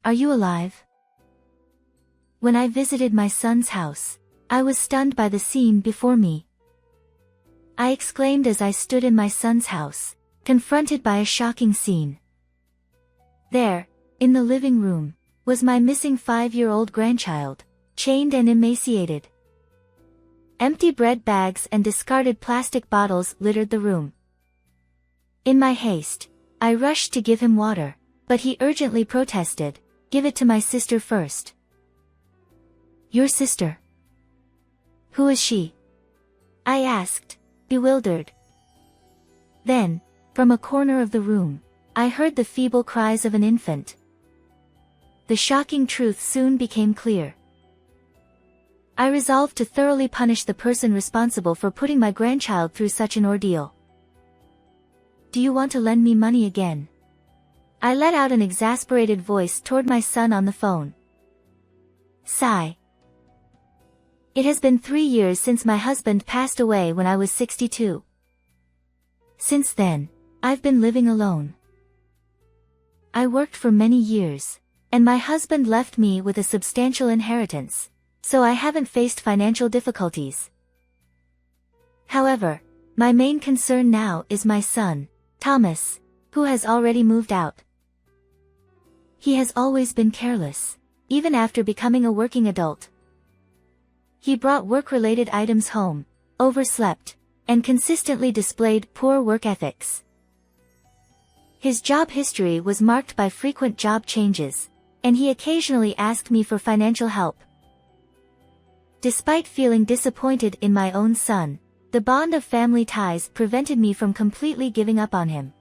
Are you alive? When I visited my son's house, I was stunned by the scene before me. I exclaimed as I stood in my son's house, confronted by a shocking scene. There, in the living room, was my missing 5-year-old grandchild, chained and emaciated. Empty bread bags and discarded plastic bottles littered the room. In my haste, I rushed to give him water, but he urgently protested, "Give it to my sister first." "Your sister? Who is she?" I asked, bewildered. Then, from a corner of the room, I heard the feeble cries of an infant. The shocking truth soon became clear. I resolved to thoroughly punish the person responsible for putting my grandchild through such an ordeal. "Do you want to lend me money again?" I let out an exasperated voice toward my son on the phone. Sigh. It has been 3 years since my husband passed away when I was 62. Since then, I've been living alone. I worked for many years, and my husband left me with a substantial inheritance, so I haven't faced financial difficulties. However, my main concern now is my son, Thomas, who has already moved out. He has always been careless, even after becoming a working adult. He brought work-related items home, overslept, and consistently displayed poor work ethics. His job history was marked by frequent job changes, and he occasionally asked me for financial help. Despite feeling disappointed in my own son, the bond of family ties prevented me from completely giving up on him.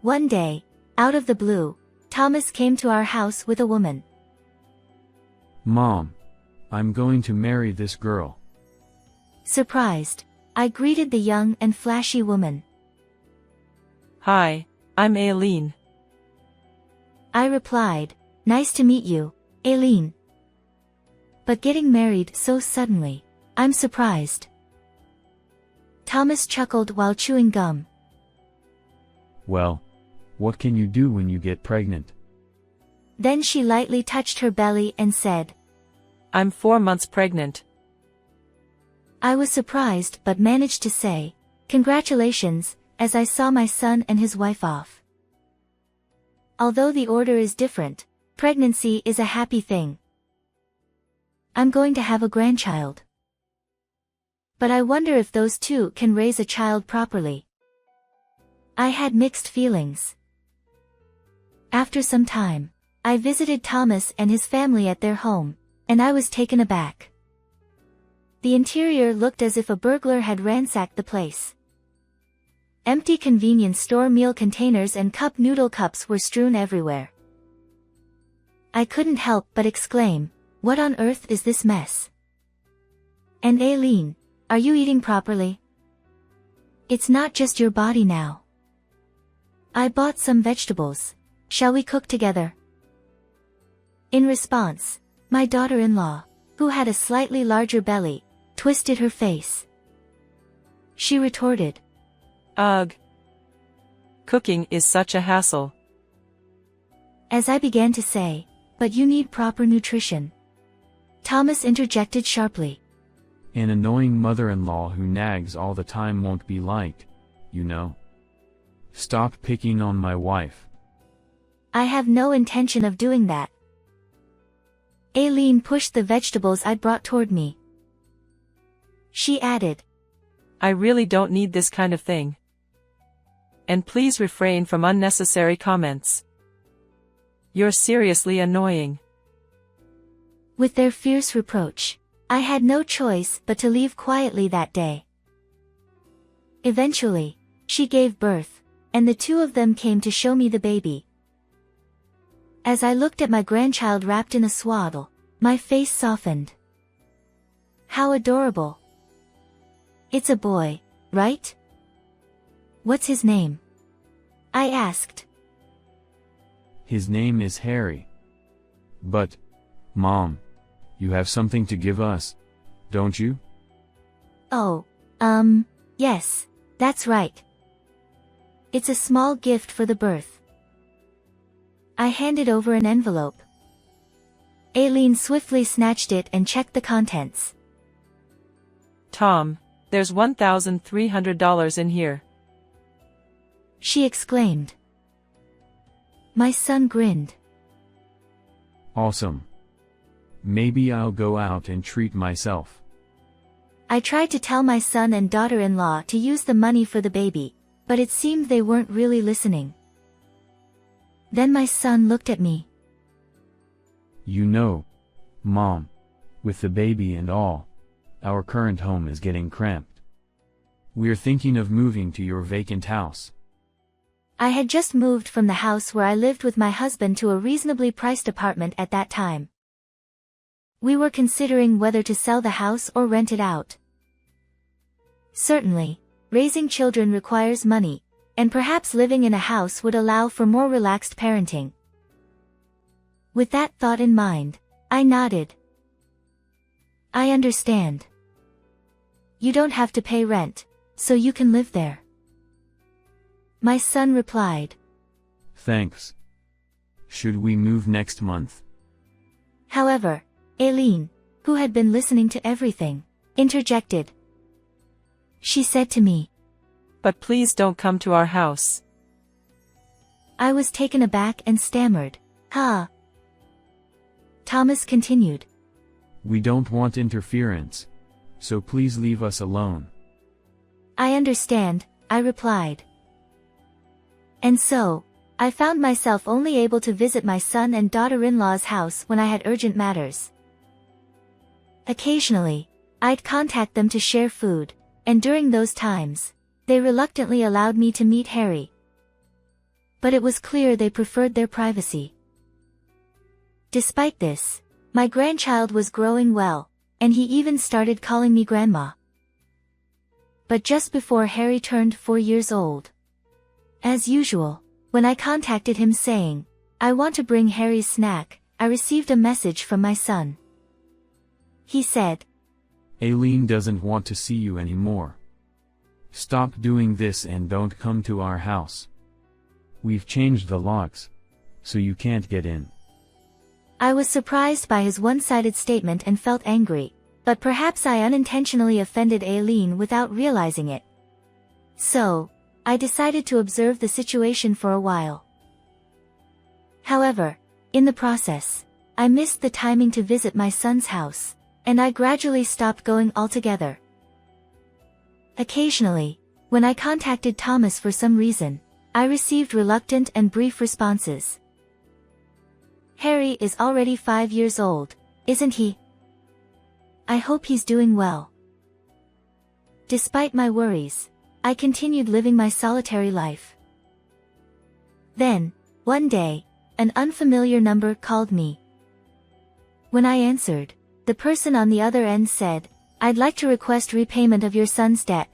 One day, out of the blue, Thomas came to our house with a woman. "Mom, I'm going to marry this girl." Surprised, I greeted the young and flashy woman. "Hi, I'm Aileen." I replied, "Nice to meet you, Aileen. But getting married so suddenly, I'm surprised." Thomas chuckled while chewing gum. "Well, what can you do when you get pregnant?" Then she lightly touched her belly and said, "I'm 4 months pregnant." I was surprised but managed to say, "Congratulations," as I saw my son and his wife off. Although the order is different, pregnancy is a happy thing. I'm going to have a grandchild. But I wonder if those two can raise a child properly. I had mixed feelings. After some time, I visited Thomas and his family at their home, and I was taken aback. The interior looked as if a burglar had ransacked the place. Empty convenience store meal containers and cup noodle cups were strewn everywhere. I couldn't help but exclaim, "What on earth is this mess?" "And Aileen, are you eating properly? It's not just your body now. I bought some vegetables. Shall we cook together?" In response, my daughter-in-law, who had a slightly larger belly, twisted her face. She retorted, "Ugh. Cooking is such a hassle." As I began to say, "But you need proper nutrition," Thomas interjected sharply. "An annoying mother-in-law who nags all the time won't be liked, you know. Stop picking on my wife." "I have no intention of doing that." Aileen pushed the vegetables I'd brought toward me. She added, "I really don't need this kind of thing. And please refrain from unnecessary comments. You're seriously annoying." With their fierce reproach, I had no choice but to leave quietly that day. Eventually, she gave birth, and the two of them came to show me the baby. As I looked at my grandchild wrapped in a swaddle, my face softened. How adorable. "It's a boy, right? What's his name?" I asked. "His name is Harry. But, Mom, you have something to give us, don't you?" "Oh, yes, that's right. It's a small gift for the birth." I handed over an envelope. Aileen swiftly snatched it and checked the contents. Tom, there's $1,300 in here. She exclaimed. My son grinned. Awesome. Maybe I'll go out and treat myself. I tried to tell my son and daughter-in-law to use the money for the baby, but it seemed they weren't really listening. Then my son looked at me. You know, Mom, with the baby and all, our current home is getting cramped. We're thinking of moving to your vacant house. I had just moved from the house where I lived with my husband to a reasonably priced apartment at that time. We were considering whether to sell the house or rent it out. Certainly, raising children requires money, and perhaps living in a house would allow for more relaxed parenting. With that thought in mind, I nodded. I understand. You don't have to pay rent, so you can live there. My son replied. Thanks. Should we move next month? However, Aileen, who had been listening to everything, interjected. She said to me, But please don't come to our house. I was taken aback and stammered, Huh? Thomas continued. We don't want interference, so please leave us alone. I understand, I replied. And so, I found myself only able to visit my son and daughter-in-law's house when I had urgent matters. Occasionally, I'd contact them to share food, and during those times, they reluctantly allowed me to meet Harry. But it was clear they preferred their privacy. Despite this, my grandchild was growing well, and he even started calling me Grandma. But just before Harry turned 4 years old, as usual, when I contacted him saying, I want to bring Harry's snack, I received a message from my son. He said, Aileen doesn't want to see you anymore. Stop doing this and don't come to our house. We've changed the locks, so you can't get in. I was surprised by his one-sided statement and felt angry, but perhaps I unintentionally offended Aileen without realizing it. So, I decided to observe the situation for a while. However, in the process, I missed the timing to visit my son's house, and I gradually stopped going altogether. Occasionally, when I contacted Thomas for some reason, I received reluctant and brief responses. Harry is already 5 years old, isn't he? I hope he's doing well. Despite my worries, I continued living my solitary life. Then, one day, an unfamiliar number called me. When I answered, the person on the other end said, I'd like to request repayment of your son's debt.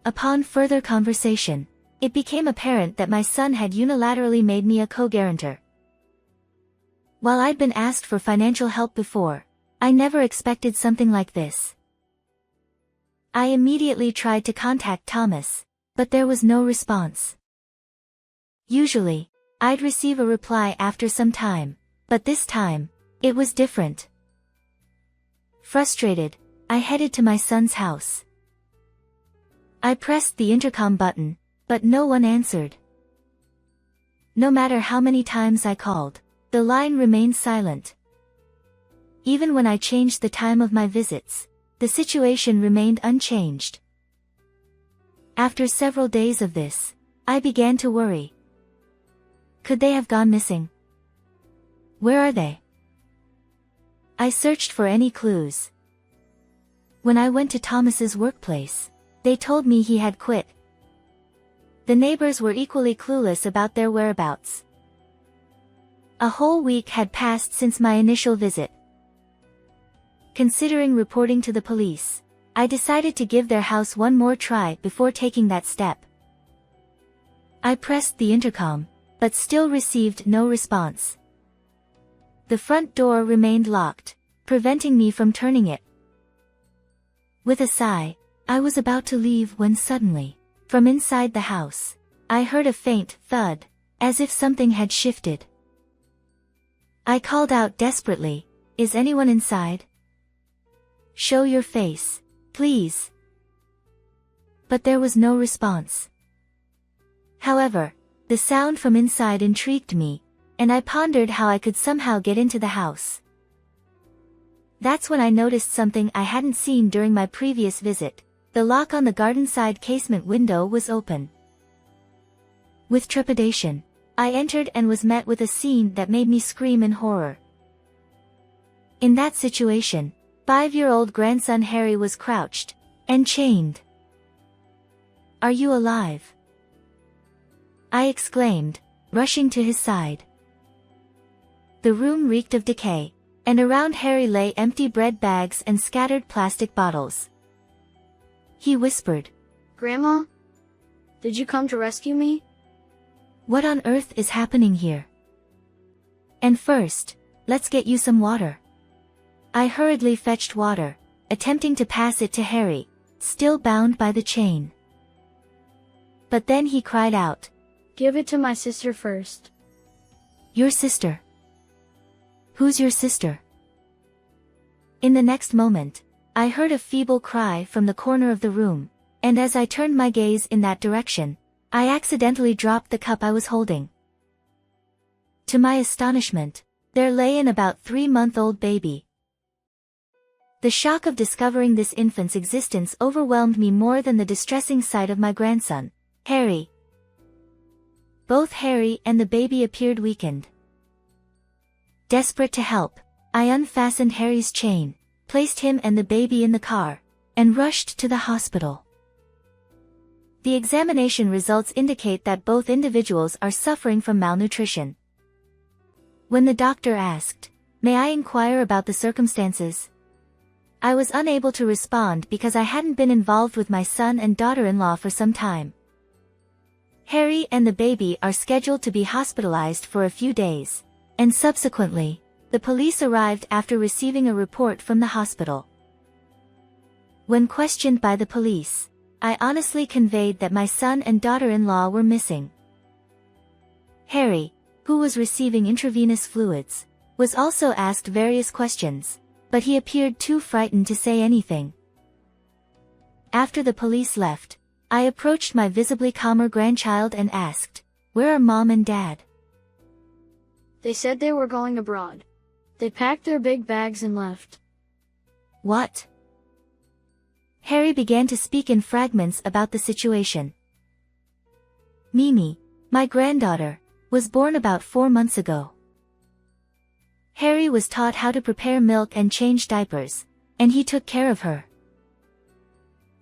Upon further conversation, it became apparent that my son had unilaterally made me a co-guarantor. While I'd been asked for financial help before, I never expected something like this. I immediately tried to contact Thomas, but there was no response. Usually, I'd receive a reply after some time, but this time, it was different. Frustrated, I headed to my son's house. I pressed the intercom button, but no one answered. No matter how many times I called, the line remained silent. Even when I changed the time of my visits, the situation remained unchanged. After several days of this, I began to worry. Could they have gone missing? Where are they? I searched for any clues. When I went to Thomas's workplace, they told me he had quit. The neighbors were equally clueless about their whereabouts. A whole week had passed since my initial visit. Considering reporting to the police, I decided to give their house one more try before taking that step. I pressed the intercom, but still received no response. The front door remained locked, preventing me from turning it. With a sigh, I was about to leave when suddenly, from inside the house, I heard a faint thud, as if something had shifted. I called out desperately, "Is anyone inside? Show your face, please." But there was no response. However, the sound from inside intrigued me, and I pondered how I could somehow get into the house. That's when I noticed something I hadn't seen during my previous visit. The lock on the garden side casement window was open. With trepidation, I entered and was met with a scene that made me scream in horror. In that situation, 5-year-old grandson Harry was crouched and chained. "Are you alive?" I exclaimed, rushing to his side. The room reeked of decay, and around Harry lay empty bread bags and scattered plastic bottles. He whispered, "Grandma? Did you come to rescue me?" "What on earth is happening here? And first, let's get you some water." I hurriedly fetched water, attempting to pass it to Harry, still bound by the chain. But then he cried out, "Give it to my sister first." "Your sister? Who's your sister?" In the next moment, I heard a feeble cry from the corner of the room, and as I turned my gaze in that direction, I accidentally dropped the cup I was holding. To my astonishment, there lay an about 3-month-old baby. The shock of discovering this infant's existence overwhelmed me more than the distressing sight of my grandson, Harry. Both Harry and the baby appeared weakened. Desperate to help, I unfastened Harry's chain, placed him and the baby in the car, and rushed to the hospital. The examination results indicate that both individuals are suffering from malnutrition. When the doctor asked, "May I inquire about the circumstances?" I was unable to respond because I hadn't been involved with my son and daughter-in-law for some time. Harry and the baby are scheduled to be hospitalized for a few days, and subsequently, the police arrived after receiving a report from the hospital. When questioned by the police, I honestly conveyed that my son and daughter-in-law were missing. Harry, who was receiving intravenous fluids, was also asked various questions, but he appeared too frightened to say anything. After the police left, I approached my visibly calmer grandchild and asked, "Where are Mom and Dad?" "They said they were going abroad. They packed their big bags and left." "What?" Harry began to speak in fragments about the situation. "Mimi, my granddaughter, was born about 4 months ago. Harry was taught how to prepare milk and change diapers, and he took care of her.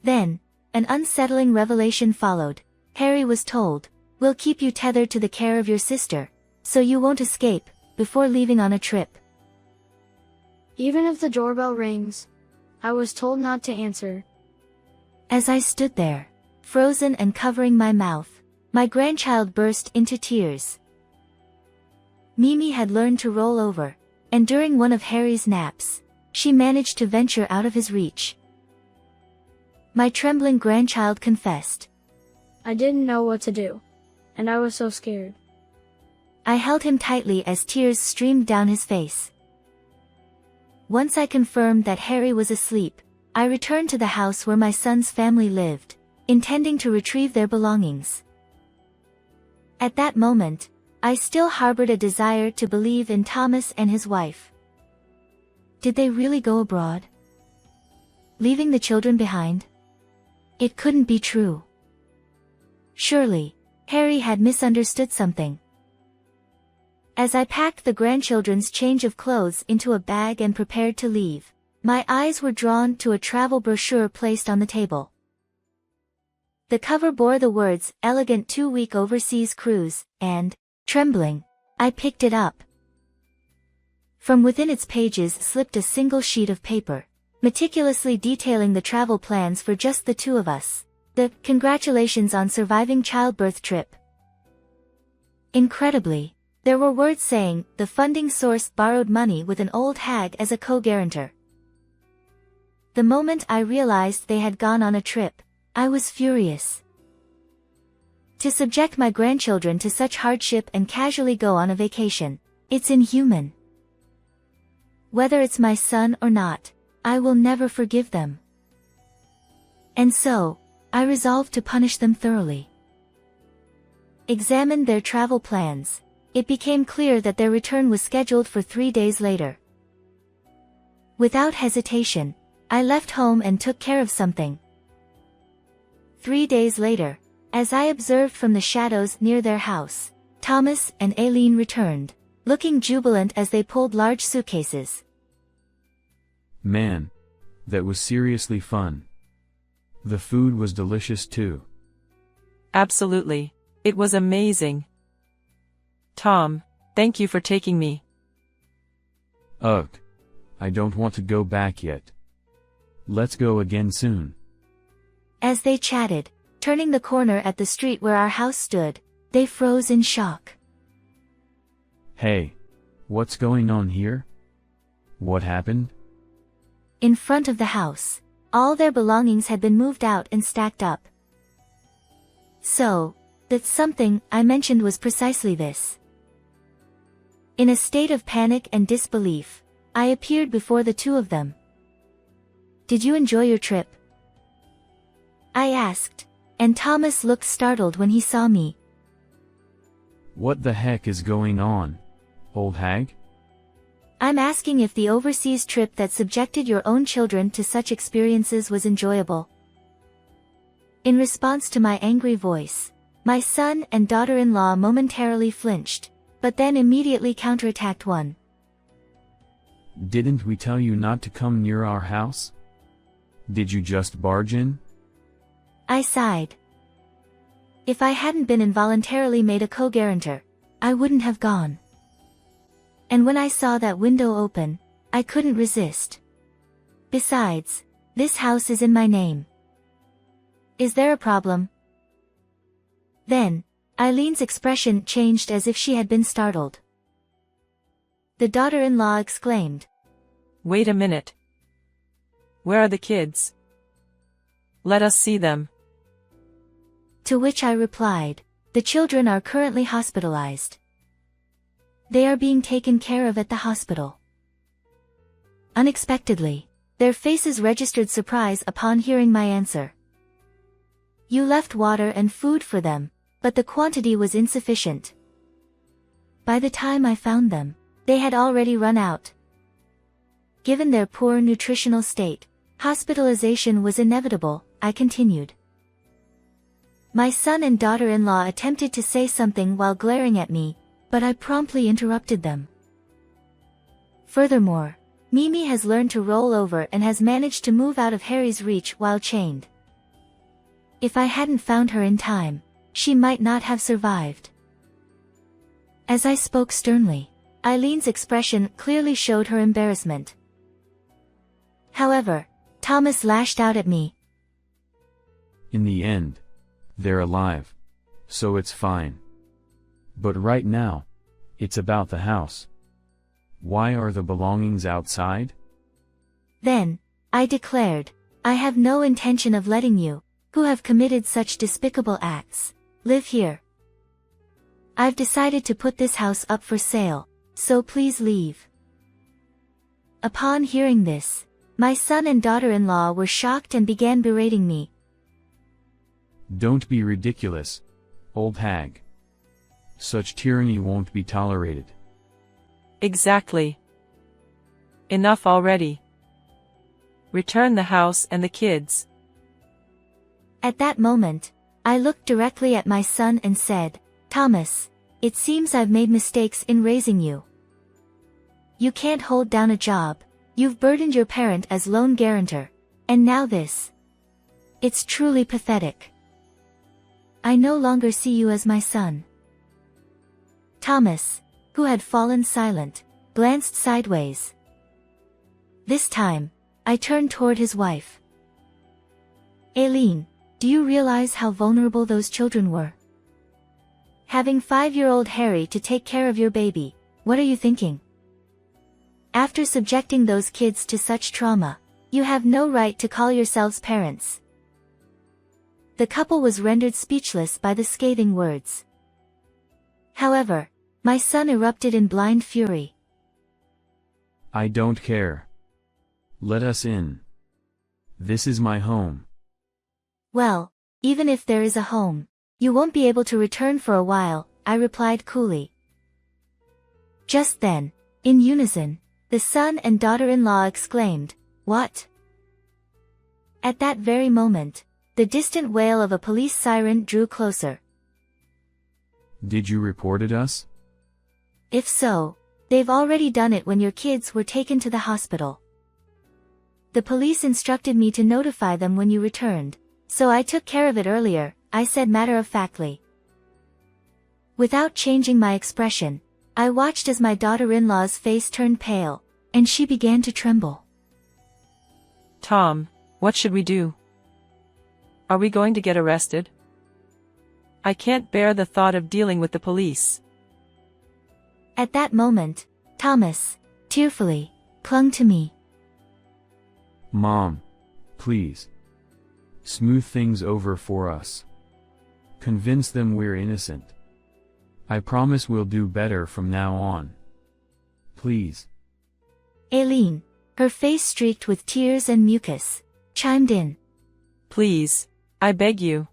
Then, an unsettling revelation followed. Harry was told, 'We'll keep you tethered to the care of your sister, so you won't escape,' before leaving on a trip. Even if the doorbell rings, I was told not to answer." As I stood there, frozen and covering my mouth, my grandchild burst into tears. Mimi had learned to roll over, and during one of Harry's naps, she managed to venture out of his reach. My trembling grandchild confessed, "I didn't know what to do, and I was so scared." I held him tightly as tears streamed down his face. Once I confirmed that Harry was asleep, I returned to the house where my son's family lived, intending to retrieve their belongings. At that moment, I still harbored a desire to believe in Thomas and his wife. Did they really go abroad, leaving the children behind? It couldn't be true. Surely, Harry had misunderstood something. As I packed the grandchildren's change of clothes into a bag and prepared to leave, my eyes were drawn to a travel brochure placed on the table. The cover bore the words, "Elegant 2-week overseas cruise," and, trembling, I picked it up. From within its pages slipped a single sheet of paper, meticulously detailing the travel plans for just the two of us. The "Congratulations on surviving childbirth trip." Incredibly, there were words saying, "The funding source borrowed money with an old hag as a co-guarantor." The moment I realized they had gone on a trip, I was furious. To subject my grandchildren to such hardship and casually go on a vacation. It's inhuman. Whether it's my son or not, I will never forgive them. And so, I resolved to punish them thoroughly. Examined their travel plans. It became clear that their return was scheduled for 3 days later. Without hesitation, I left home and took care of something. 3 days later, as I observed from the shadows near their house, Thomas and Aileen returned, looking jubilant as they pulled large suitcases. Man, that was seriously fun. The food was delicious too. Absolutely. It was amazing. Tom, thank you for taking me. Ugh. I don't want to go back yet. Let's go again soon. As they chatted, turning the corner at the street where our house stood, they froze in shock. Hey, what's going on here? What happened? In front of the house, all their belongings had been moved out and stacked up. So, that something I mentioned was precisely this. In a state of panic and disbelief, I appeared before the two of them. Did you enjoy your trip? I asked, and Thomas looked startled when he saw me. What the heck is going on, old hag? I'm asking if the overseas trip that subjected your own children to such experiences was enjoyable. In response to my angry voice, my son and daughter-in-law momentarily flinched, but then immediately counterattacked one. Didn't we tell you not to come near our house? Did you just barge in? I sighed. If I hadn't been involuntarily made a co-guarantor, I wouldn't have gone. And when I saw that window open, I couldn't resist. Besides, this house is in my name. Is there a problem? Then, Eileen's expression changed as if she had been startled. The daughter-in-law exclaimed, Wait a minute. Where are the kids? Let us see them. To which I replied, the children are currently hospitalized. They are being taken care of at the hospital. Unexpectedly, their faces registered surprise upon hearing my answer. You left water and food for them, but the quantity was insufficient. By the time I found them, they had already run out. Given their poor nutritional state, hospitalization was inevitable, I continued. My son and daughter-in-law attempted to say something while glaring at me, but I promptly interrupted them. Furthermore, Mimi has learned to roll over and has managed to move out of Harry's reach while chained. If I hadn't found her in time, she might not have survived. As I spoke sternly, Eileen's expression clearly showed her embarrassment. However, Thomas lashed out at me. In the end, they're alive. So it's fine. But right now, it's about the house. Why are the belongings outside? Then, I declared, I have no intention of letting you, who have committed such despicable acts, live here. I've decided to put this house up for sale, so please leave. Upon hearing this, my son and daughter-in-law were shocked and began berating me. Don't be ridiculous, old hag. Such tyranny won't be tolerated. Exactly. Enough already. Return the house and the kids. At that moment, I looked directly at my son and said, Thomas, it seems I've made mistakes in raising you. You can't hold down a job, you've burdened your parent as lone guarantor, and now this. It's truly pathetic. I no longer see you as my son. Thomas, who had fallen silent, glanced sideways. This time, I turned toward his wife. Aileen, do you realize how vulnerable those children were? Having 5-year-old Harry to take care of your baby, what are you thinking? After subjecting those kids to such trauma, you have no right to call yourselves parents. the couple was rendered speechless by the scathing words. However, my son erupted in blind fury. I don't care. Let us in. This is my home. Well, even if there is a home, you won't be able to return for a while, I replied coolly. Just then, in unison, the son and daughter-in-law exclaimed, "What?" At that very moment, the distant wail of a police siren drew closer. Did you report us? If so, they've already done it when your kids were taken to the hospital. The police instructed me to notify them when you returned, so I took care of it earlier, I said matter-of-factly. Without changing my expression, I watched as my daughter-in-law's face turned pale, and she began to tremble. Tom, what should we do? Are we going to get arrested? I can't bear the thought of dealing with the police. At that moment, Thomas, tearfully, clung to me. Mom, please. Smooth things over for us. Convince them we're innocent. I promise we'll do better from now on. Please. Aileen, her face streaked with tears and mucus, chimed in. Please, I beg you.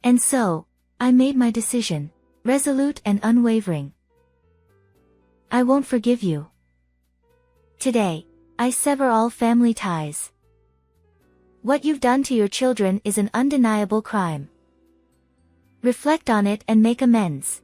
And so, I made my decision, resolute and unwavering. I won't forgive you. Today, I sever all family ties. What you've done to your children is an undeniable crime. Reflect on it and make amends.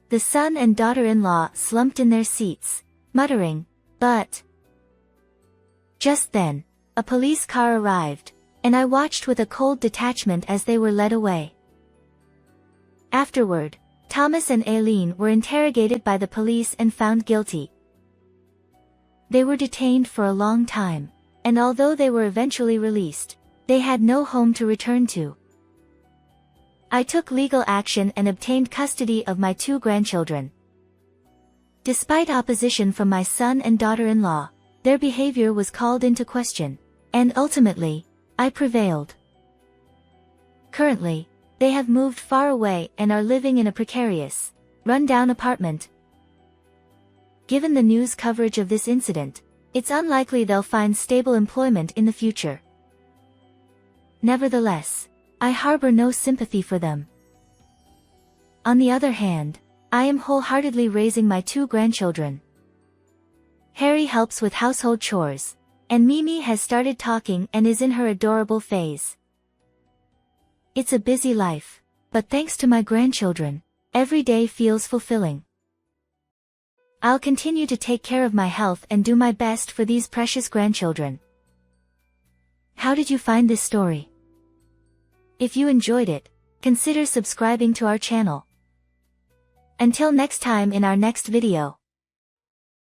The son and daughter-in-law slumped in their seats, muttering, "But..." Just then, a police car arrived, and I watched with a cold detachment as they were led away. Afterward, Thomas and Aileen were interrogated by the police and found guilty. They were detained for a long time, and although they were eventually released, they had no home to return to. I took legal action and obtained custody of my 2 grandchildren. Despite opposition from my son and daughter-in-law, their behavior was called into question, and ultimately, I prevailed. Currently, they have moved far away and are living in a precarious, run-down apartment. Given the news coverage of this incident, it's unlikely they'll find stable employment in the future. Nevertheless, I harbor no sympathy for them. On the other hand, I am wholeheartedly raising my 2 grandchildren. Harry helps with household chores, and Mimi has started talking and is in her adorable phase. It's a busy life, but thanks to my grandchildren, every day feels fulfilling. I'll continue to take care of my health and do my best for these precious grandchildren. How did you find this story? If you enjoyed it, consider subscribing to our channel. Until next time in our next video.